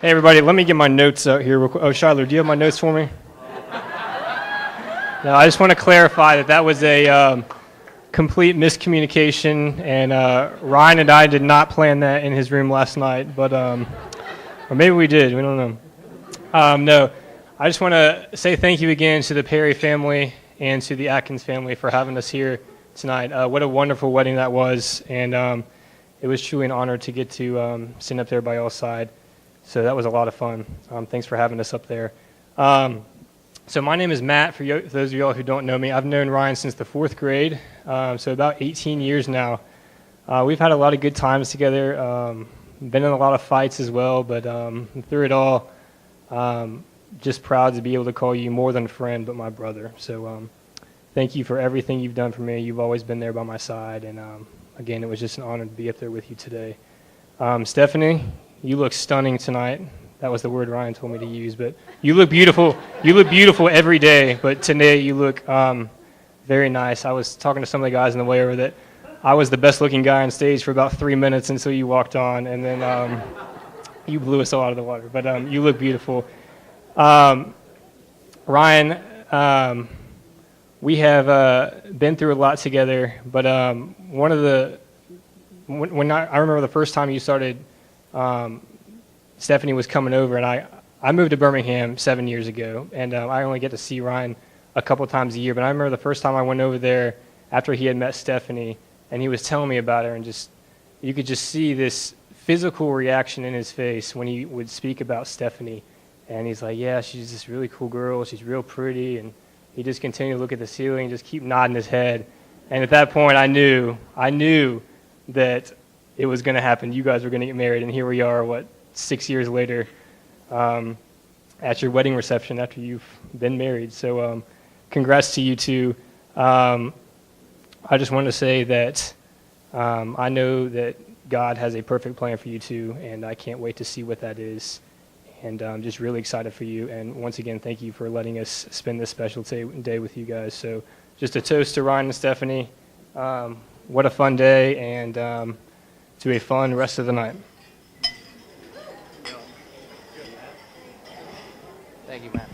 Hey everybody, let me get my notes out here real quick. Oh, Shiloh, do you have my notes for me? No, I just want to clarify that was a complete miscommunication, and Ryan and I did not plan that in his room last night, but or maybe we did. We don't know. No, I just want to say thank you again to the Perry family and to the Atkins family for having us here tonight. What a wonderful wedding that was, and it was truly an honor to get to stand up there by y'all's side. So that was a lot of fun. Thanks for having us up there. So my name is Matt, for those of y'all who don't know me. I've known Ryan since the 4th grade, so about 18 years now. We've had a lot of good times together, been in a lot of fights as well, but through it all, just proud to be able to call you more than a friend, but my brother. So thank you for everything you've done for me. You've always been there by my side, and again, it was just an honor to be up there with you today. Stephanie, you look stunning tonight. That was the word Ryan told me to use, but you look beautiful. You look beautiful every day, but today you look very nice. I was talking to some of the guys on the way over that I was the best looking guy on stage for about 3 minutes until you walked on, and then you blew us all out of the water. But you look beautiful. Ryan, we have been through a lot together, but one of the, when I remember the first time you started, Stephanie was coming over, and I moved to Birmingham 7 years ago, and I only get to see Ryan a couple times a year, but I remember the first time I went over there after he had met Stephanie, and he was telling me about her, and just you could just see this physical reaction in his face when he would speak about Stephanie, and he's like, yeah, she's this really cool girl, she's real pretty, and he just continued to look at the ceiling and just keep nodding his head, and at that point I knew that it was going to happen. You guys were going to get married, and here we are, 6 years later, at your wedding reception after you've been married. So congrats to you two. I just want to say that I know that God has a perfect plan for you two, and I can't wait to see what that is. And I'm just really excited for you. And once again, thank you for letting us spend this special day with you guys. So just a toast to Ryan and Stephanie. What a fun day, and to a fun rest of the night. Thank you, Matt.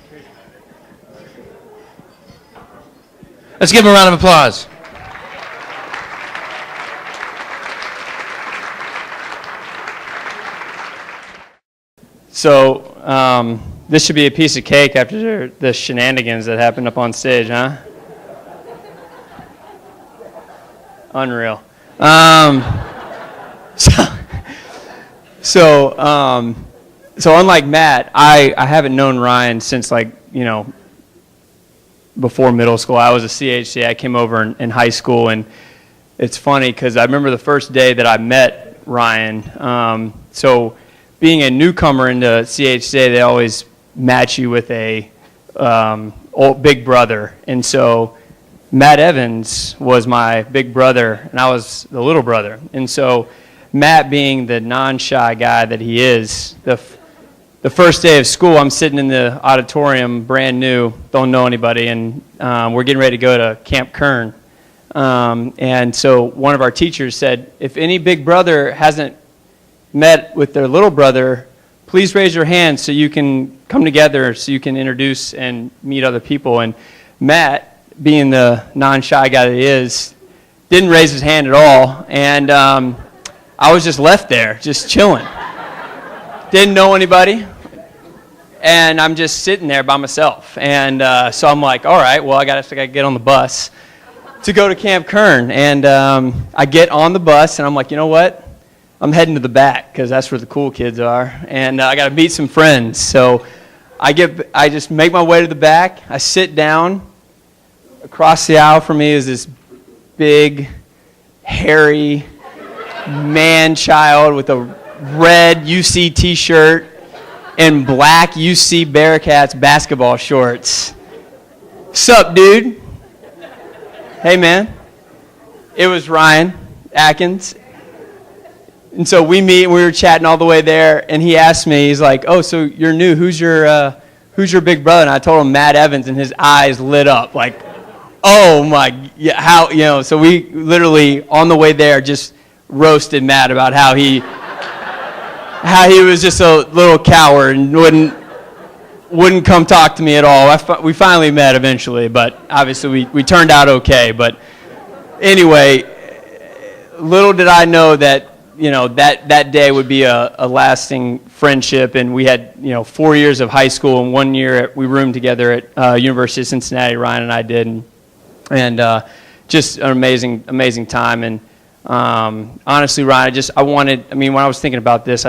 Let's give him a round of applause. So this should be a piece of cake after the shenanigans that happened up on stage, huh? Unreal. So unlike Matt, I haven't known Ryan since before middle school. I was a CHC. I came over in high school, and it's funny because I remember the first day that I met Ryan. So being a newcomer into CHC, they always match you with a old big brother, and so Matt Evans was my big brother, and I was the little brother. And so Matt, being the non-shy guy that he is, the first day of school, I'm sitting in the auditorium, brand new, don't know anybody, and we're getting ready to go to Camp Kern. And so one of our teachers said, if any big brother hasn't met with their little brother, please raise your hand so you can come together, so you can introduce and meet other people. And Matt, being the non-shy guy that he is, didn't raise his hand at all, and I was just left there, just chilling. Didn't know anybody, and I'm just sitting there by myself. And so I'm like, all right, well, I got to get on the bus to go to Camp Kern. And I get on the bus, and I'm like, you know what? I'm heading to the back because that's where the cool kids are, and I got to meet some friends. So I just make my way to the back. I sit down. Across the aisle from me is this big, hairy man-child with a red UC t-shirt and black UC Bearcats basketball shorts. Sup, dude? Hey, man. It was Ryan Atkins. And so we meet, and we were chatting all the way there, and he asked me, he's like, oh, so you're new. Who's your big brother? And I told him Matt Evans, and his eyes lit up like, oh, my, yeah, how, so we literally, on the way there, just roasted Matt about how he how he was just a little coward and wouldn't come talk to me at all. We finally met eventually, but obviously we turned out okay. But anyway, little did I know that that day would be a lasting friendship, and we had 4 years of high school and 1 year we roomed together at University of Cincinnati. Ryan and I did, and just an amazing time. And honestly, Ryan, when I was thinking about this,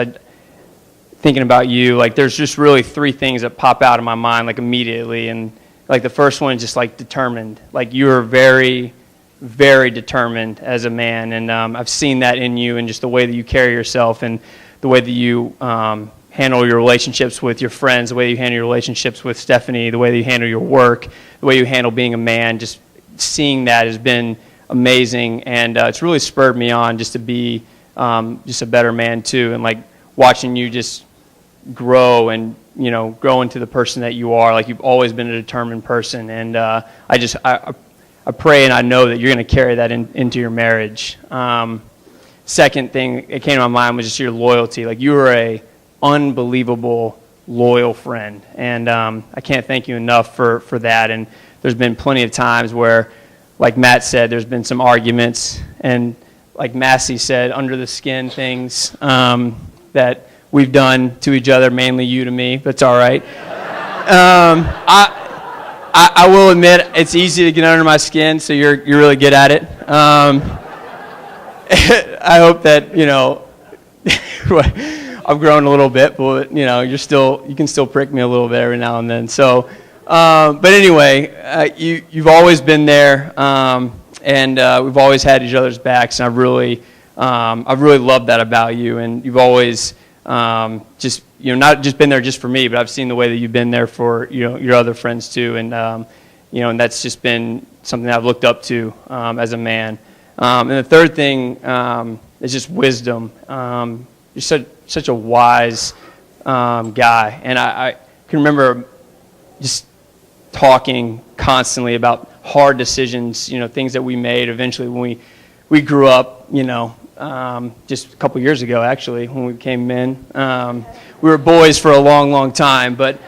thinking about you, like there's just really three things that pop out of my mind like immediately, and like the first one is just like determined. Like you are very, very determined as a man, and I've seen that in you, and just the way that you carry yourself, and the way that you handle your relationships with your friends, the way you handle your relationships with Stephanie, the way that you handle your work, the way you handle being a man. Just seeing that has been amazing, and it's really spurred me on just to be just a better man too, and like watching you just grow and grow into the person that you are. Like you've always been a determined person, and I pray and I know that you're going to carry that into your marriage. Second thing that came to my mind was just your loyalty. Like you are a unbelievable loyal friend, and I can't thank you enough for that. And there's been plenty of times where, like Matt said, there's been some arguments, and like Massey said, under the skin things that we've done to each other, mainly you to me, but it's all right. I will admit it's easy to get under my skin, so you're really good at it. I hope that I've grown a little bit, but you can still prick me a little bit every now and then. So, but anyway, you've always been there, and we've always had each other's backs, and I've really loved that about you, and you've always just not just been there just for me, but I've seen the way that you've been there for your other friends too, and and that's just been something that I've looked up to as a man. And the third thing is just wisdom. You're such a wise guy, and I can remember just talking constantly about hard decisions, things that we made eventually when we grew up, just a couple years ago, actually, when we came in. We were boys for a long time, but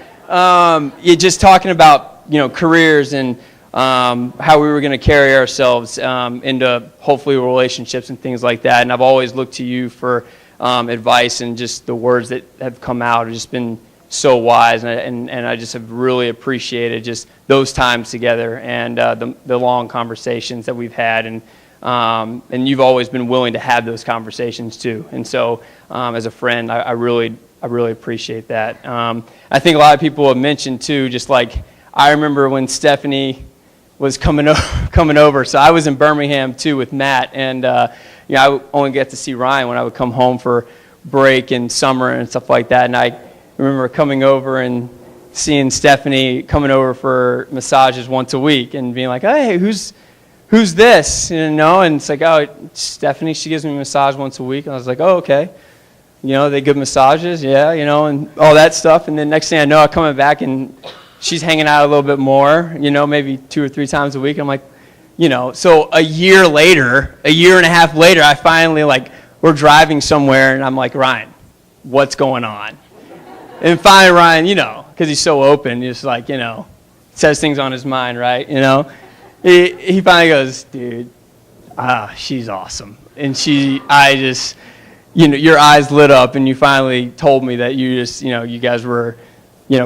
just talking about, careers and how we were going to carry ourselves into hopefully relationships and things like that. And I've always looked to you for advice, and just the words that have come out have just been so wise, and I just have really appreciated just those times together, and the long conversations that we've had, and you've always been willing to have those conversations too. And so as a friend, I really appreciate that. I think a lot of people have mentioned too, just like I remember when Stephanie was coming over. So I was in Birmingham too with Matt, and I only get to see Ryan when I would come home for break in summer and stuff like that. And I remember coming over and seeing Stephanie coming over for massages once a week and being like, "Hey, who's this?" And it's like, "Oh, Stephanie, she gives me a massage once a week." And I was like, "Oh, okay." They give massages, yeah, and all that stuff. And then next thing I know, I'm coming back and she's hanging out a little bit more, maybe 2 or 3 times a week. I'm like, so a year and a half later, I finally, we're driving somewhere, and I'm like, "Ryan, what's going on?" And finally, Ryan, because he's so open, he's like, says things on his mind, right? He finally goes, "Dude, she's awesome." And I just, your eyes lit up, and you finally told me that you just, you guys were,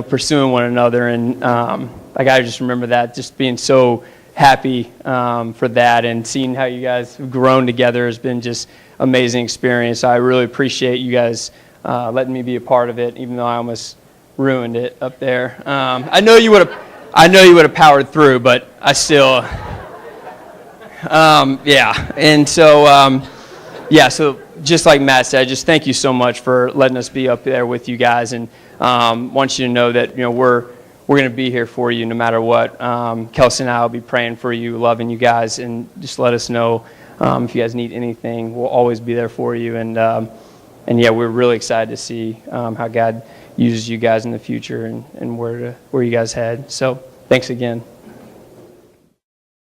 pursuing one another. And I just remember that, just being so happy for that, and seeing how you guys have grown together has been just amazing experience. I really appreciate you guys letting me be a part of it, even though I almost ruined it up there. I know you would have powered through, but I still, yeah. And so, so just like Matt said, just thank you so much for letting us be up there with you guys, and want you to know that we're going to be here for you no matter what. Kelsey and I will be praying for you, loving you guys, and just let us know if you guys need anything. We'll always be there for you, and yeah, we're really excited to see how God uses you guys in the future, and where you guys head. So thanks again.